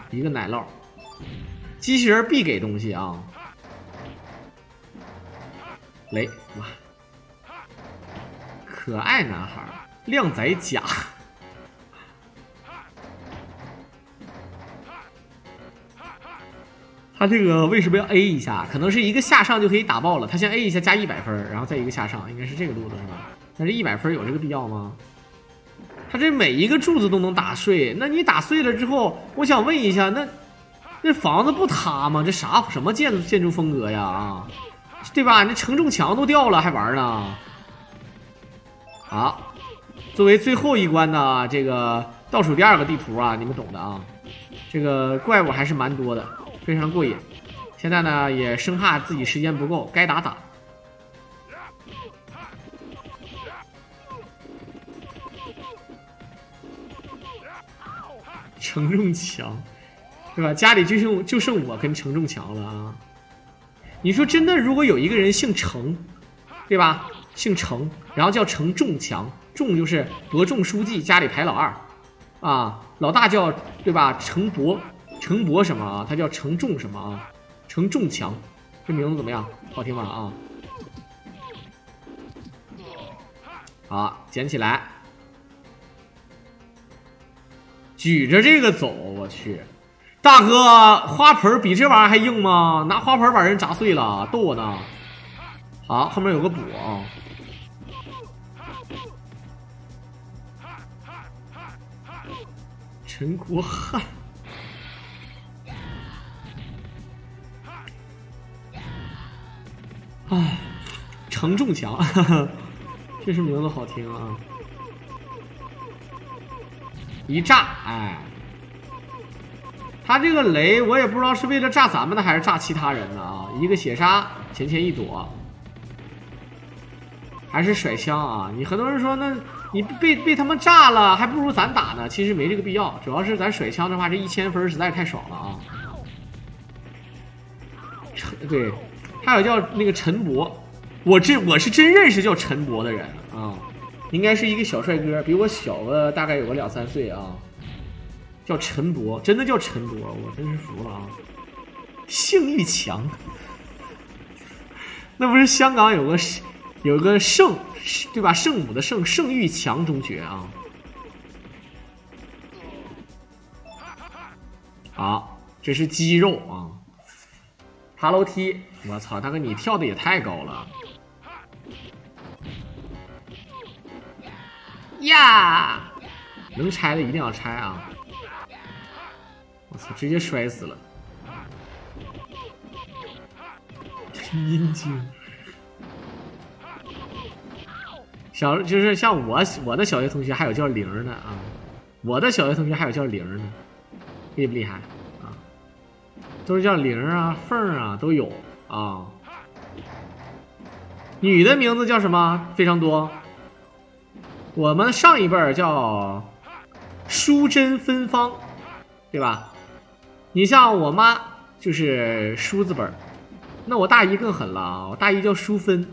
S1: 一个奶酪。机器人必给东西啊！雷，哇！可爱男孩，靓仔甲。他这个为什么要 A 一下？可能是一个下上就可以打爆了。他先 A 一下加100分，然后再一个下上，应该是这个路子是吧？但是100分有这个必要吗？他这每一个柱子都能打碎，那你打碎了之后，我想问一下，那房子不塌吗？这什么建筑风格呀？啊，对吧？那承重墙都掉了还玩呢？好，作为最后一关的这个倒数第2个地图啊，你们懂的啊。这个怪物还是蛮多的。非常过瘾，现在呢也生怕自己时间不够，该打。承重墙，对吧？家里就剩我跟承重墙了啊！你说真的，如果有一个人姓程，对吧？姓程，然后叫承重墙，重就是伯仲书记，家里排老2，啊，老大叫对吧？程博什么啊？他叫承重什么啊？承重墙，这名字怎么样？好听吗？啊，好，捡起来，举着这个走，我去，大哥，花盆比这玩意儿还硬吗？拿花盆把人砸碎了，逗我呢。好，后面有个补啊。陈国汉。唉，承重墙，这是名字好听啊！一炸，哎，他这个雷我也不知道是为了炸咱们的还是炸其他人的啊！一个血杀，前一躲，还是甩枪啊！你很多人说，那你被他们炸了，还不如咱打呢。其实没这个必要，主要是咱甩枪的话，这1000分实在是太爽了啊！对。还有叫那个陈博，我是真认识叫陈博的人啊，应该是一个小帅哥，比我小个大概有个2、3岁啊，叫陈博，真的叫陈博，我真是服了啊！性欲强，那不是香港有个圣对吧？圣母的圣，圣欲强中学啊。好，这是肌肉啊。爬楼梯，我操，大哥你跳的也太高了呀！能拆的一定要拆啊！我操，直接摔死了！阴茎，就是像我的小学同学还有叫玲的啊，我的小学同学还有叫玲的，厉不厉害？都是叫玲啊、凤啊都有啊。女的名字叫什么？非常多。我们上一辈儿叫淑贞芬芳，对吧？你像我妈就是淑字本，那我大姨更狠了啊，我大姨叫淑芬，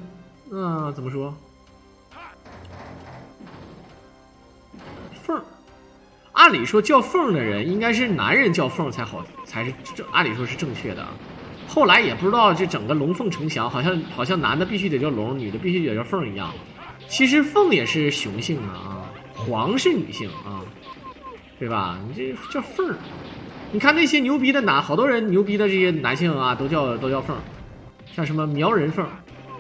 S1: 怎么说？凤。按理说叫凤的人应该是男人叫凤才好，才是按理说是正确的。后来也不知道这整个龙凤呈祥，好像男的必须得叫龙，女的必须得叫凤一样。其实凤也是雄性啊，凰是女性啊，对吧？你这叫凤，你看那些牛逼的好多人牛逼的这些男性啊，都叫凤，像什么苗人凤，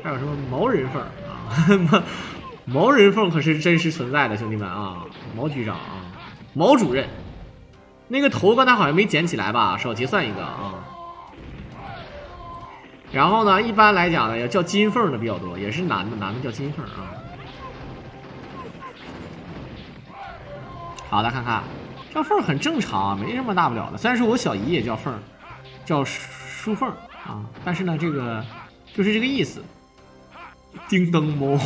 S1: 还有什么毛人凤啊，毛人凤可是真实存在的，兄弟们啊，毛局长啊。毛主任，那个头刚才好像没捡起来吧？少结算一个啊。然后呢，一般来讲呢，要叫金凤的比较多，也是男的叫金凤啊。好的，看看叫凤很正常，没什么大不了的。虽然说我小姨也叫凤，叫淑凤啊，但是呢，这个就是这个意思。叮当猫，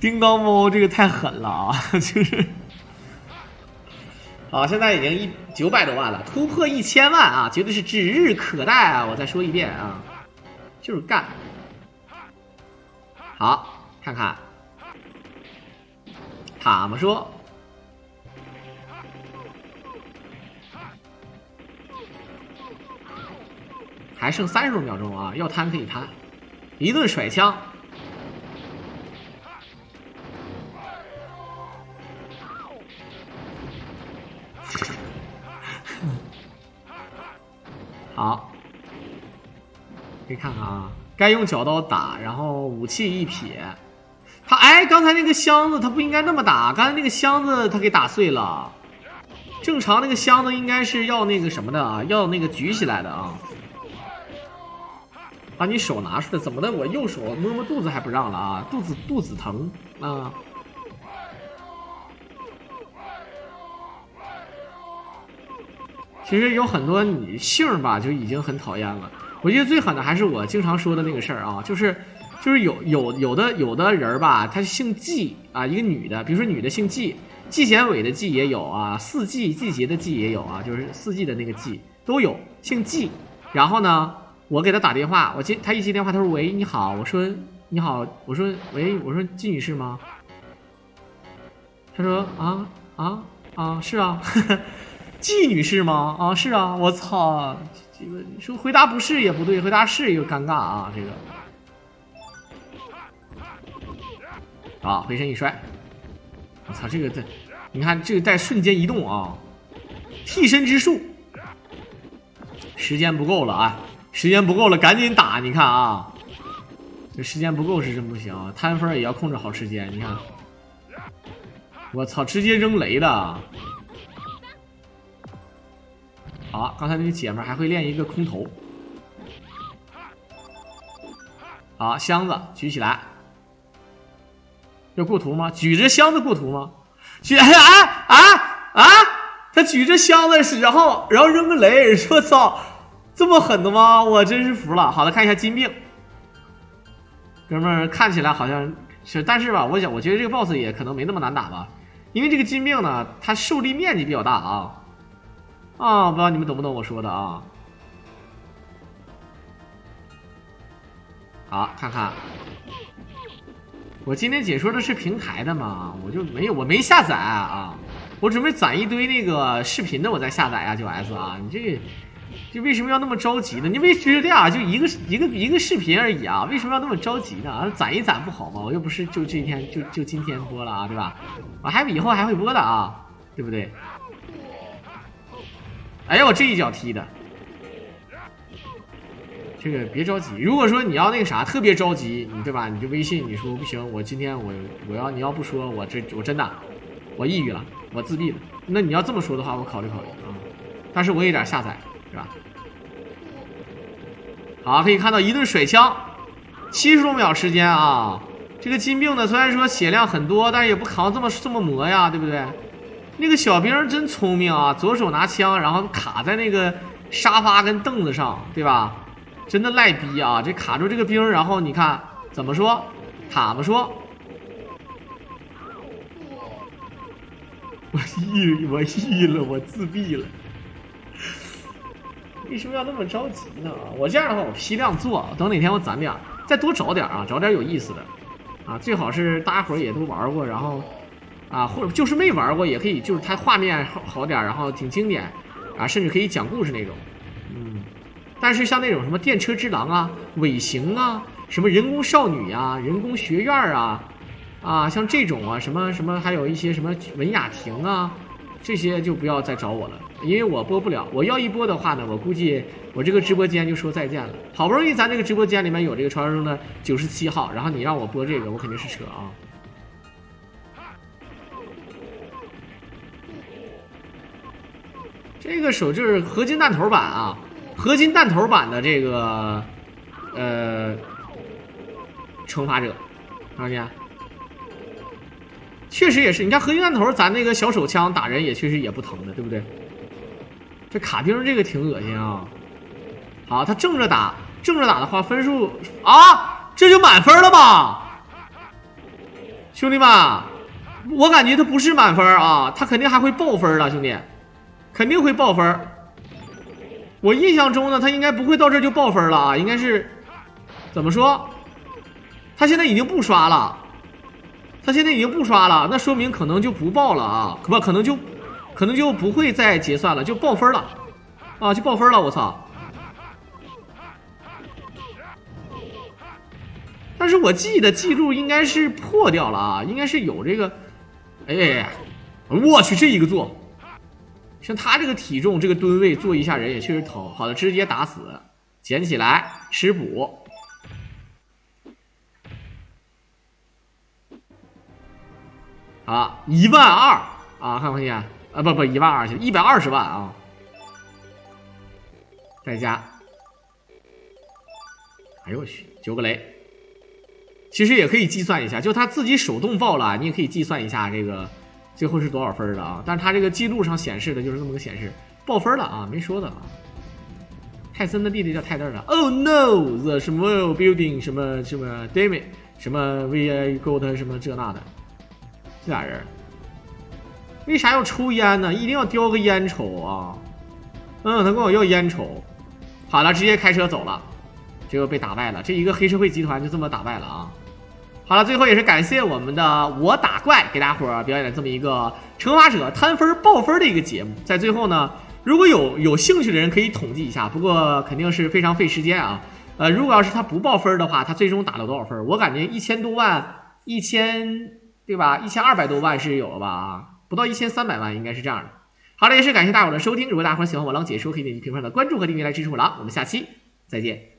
S1: 叮当猫这个太狠了啊，就是。好，现在已经900多万了，突破1000万啊，绝对是指日可待啊！我再说一遍啊，就是干。好，看看他们说，还剩30多秒钟啊，要摊可以摊，一顿甩枪。好，可以看看啊，该用角刀打，然后武器一撇。他哎，刚才那个箱子他不应该那么打，刚才那个箱子他给打碎了。正常那个箱子应该是要那个什么的啊，要那个举起来的啊。把你手拿出来，怎么的？我右手摸摸肚子还不让了啊？肚子疼啊！其实有很多你姓吧就已经很讨厌了。我觉得最狠的还是我经常说的那个事儿啊，就是有的人吧，他姓季啊，一个女的，比如说女的姓季，季贤伟的季也有啊，四季季节的季也有啊，就是四季的那个季都有，姓季。然后呢，我给他打电话，他一接电话，他说喂，你好，我说你好，我说喂，我说季女士吗？他说是啊。季女士吗？啊，是啊，我操，这个说回答不是也不对，回答是又尴尬啊，这个。啊，回身一摔，我操，这个在，你看这个带瞬间移动啊，替身之术，时间不够了啊，时间不够了，赶紧打，你看啊，这时间不够是真不行，摊分也要控制好时间，你看，我操，直接扔雷的。好，刚才那个姐们还会练一个空投。好，箱子举起来，要过图吗？举着箱子过图吗？他举着箱子，然后扔个雷，我操，这么狠的吗？我真是服了。好的，看一下金病，哥们儿看起来好像是，但是吧，我觉得这个 boss 也可能没那么难打吧，因为这个金病呢，它受力面积比较大啊。啊，不知道你们懂不懂我说的啊？好，看看，我今天解说的是平台的嘛，我没下载啊，我准备攒一堆那个视频的，我再下载啊，9S 啊，你这为什么要那么着急呢？你为什么这样？就一个视频而已啊，为什么要那么着急呢？攒一攒不好吗？我又不是就这一天就今天播了啊，对吧？我还以后还会播的啊，对不对？哎呀，我这一脚踢的，这个别着急。如果说你要那个啥特别着急，你对吧？你就微信你说不行，我今天你要不说我真的我抑郁了，我自闭了。那你要这么说的话，我考虑考虑啊。但是我有点下载，是吧？好，可以看到一顿甩枪，70多秒时间啊。这个金病呢，虽然说血量很多，但是也不扛这么磨呀，对不对？那个小兵真聪明啊，左手拿枪，然后卡在那个沙发跟凳子上，对吧？真的赖逼啊！这卡住这个兵，然后你看怎么说？他们说，我抑了，我自闭了。为什么要那么着急呢？我这样的话，我批量做，等哪天我攒点，再多找点啊，找点有意思的啊，最好是大家伙也都玩过，然后。啊，或者就是没玩过也可以，就是它画面好点，然后挺经典，啊，甚至可以讲故事那种，但是像那种什么电车之狼啊、尾行啊、什么人工少女啊、人工学院啊，像这种啊，什么还有一些什么文雅亭啊，这些就不要再找我了，因为我播不了。我要一播的话呢，我估计我这个直播间就说再见了。好不容易咱这个直播间里面有这个传说中的97号，然后你让我播这个，我肯定是扯啊。这个手就是合金弹头版啊，合金弹头版的这个惩罚者，看见？确实也是，你看合金弹头，咱那个小手枪打人也确实也不疼的，对不对？这卡丁这个挺恶心啊。好，他正着打的话，分数啊，这就满分了吧？兄弟们，我感觉他不是满分啊，他肯定还会爆分了，兄弟。肯定会爆分。我印象中呢，他应该不会到这就爆分了啊，应该是怎么说？他现在已经不刷了，那说明可能就不爆了啊，可能就不会再结算了，就爆分了啊，就爆分了，我操！但是我记得记录应该是破掉了啊，应该是有这个，哎，我去，这一个做，像他这个体重这个吨位做一下人也确实疼。好的，直接打死，捡起来吃补。啊，12000啊，看不看见？啊，不，12000，120万啊！再加，哎呦我去，9个雷。其实也可以计算一下，就他自己手动爆了，你也可以计算一下这个最后是多少分的啊？但是他这个记录上显示的就是这么个显示，爆分了啊，没说的啊。泰森的弟弟叫泰德的 ，Oh no，the 什么 building 什么 damage 什么 vi gold 什么这那的，这俩人为啥要抽烟呢？一定要叼个烟抽啊！他跟我要烟抽，好了，直接开车走了，这个被打败了，这一个黑社会集团就这么打败了啊！好了，最后也是感谢我们的我打怪给大家伙儿表演了这么一个惩罚者摊分爆分的一个节目。在最后呢，如果有兴趣的人可以统计一下，不过肯定是非常费时间啊。如果要是他不爆分的话，他最终打了多少分？我感觉1000多万，1000对吧？1200多万是有了吧？啊，不到1300万应该是这样的。好了，也是感谢大伙儿的收听。如果大伙儿喜欢我狼解说，可以点击屏幕上的关注和订阅来支持我狼。我们下期再见。